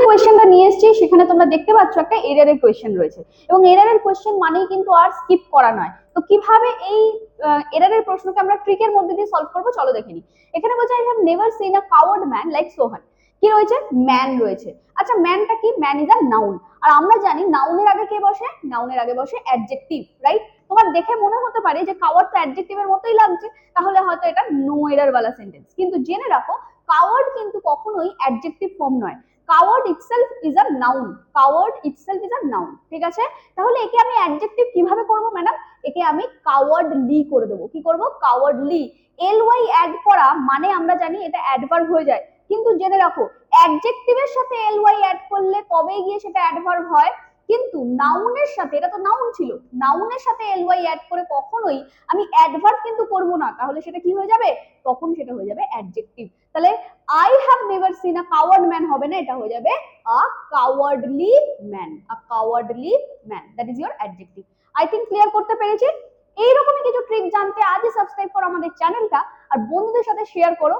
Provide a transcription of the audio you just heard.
কোয়েশ্চেনটা নিয়ে এসেছি সেখানে তোমরা দেখতে পাচ্ছ একটা এররের কোয়েশ্চেন রয়েছে, এবং এররের কোয়েশ্চেন মানেই কিন্তু আর স্কিপ করা নয়। তো কিভাবে এই এররের প্রশ্নকে আমরা ট্রিকের মধ্যে দিয়ে সলভ করবো চলো দেখে নিই। এখানে বলছে I have never seen a coward man like Sohan. কি রয়েছে? ম্যান রয়েছে। আচ্ছা ম্যানটা কি? ম্যান ইজ আ নাউন, আর আমরা জানি নাউনের আগে কে বসে? নাউনের আগে বসে অ্যাডজেক্টিভ, রাইট? তোমার দেখে মনে হতে পারে যে কাওয়ার্ড তো অ্যাডজেক্টিভের মতোই লাগছে, তাহলে হয়তো এটা নো এরর वाला সেন্টেন্স। কিন্তু জেনে রাখো কাওয়ার্ড কিন্তু কখনোই অ্যাডজেক্টিভ ফর্ম নয়। Coward itself is a noun, coward itself is a noun, ঠিক আছে? তাহলে একে আমি অ্যাডজেক্টিভ কিভাবে করব ম্যাডাম? একে আমি কাওয়ার্ডলি করে দেবো। কি করব? কাওয়ার্ডলি। এল ওয়াই অ্যাড করা মানে আমরা জানি এটা অ্যাডভার্ব হয়ে যায়, কিন্তু জেনে রাখো অ্যাডজেক্টিভের সাথে এল ওয়াই অ্যাড করলে তবেই গিয়ে সেটা অ্যাডভার্ব হয়, কিন্তু নাউনের সাথে, এটা তো নাউন ছিল, নাউনের সাথে এল ওয়াই অ্যাড করে কখনোই আমি অ্যাডভার্ব কিন্তু করব না, তাহলে সেটা কি হয়ে যাবে? তখন সেটা হয়ে যাবে অ্যাডজেক্টিভ। তাহলে I have never seen a coward man হবে না, এটা হয়ে যাবে a cowardly man, a cowardly man, that is your adjective. I think clear করতে পেরেছি। এইরকমই কিছু ট্রিক জানতে আজই সাবস্ক্রাইব করো আমাদের চ্যানেলটা, আর বন্ধুদের সাথে শেয়ার করো।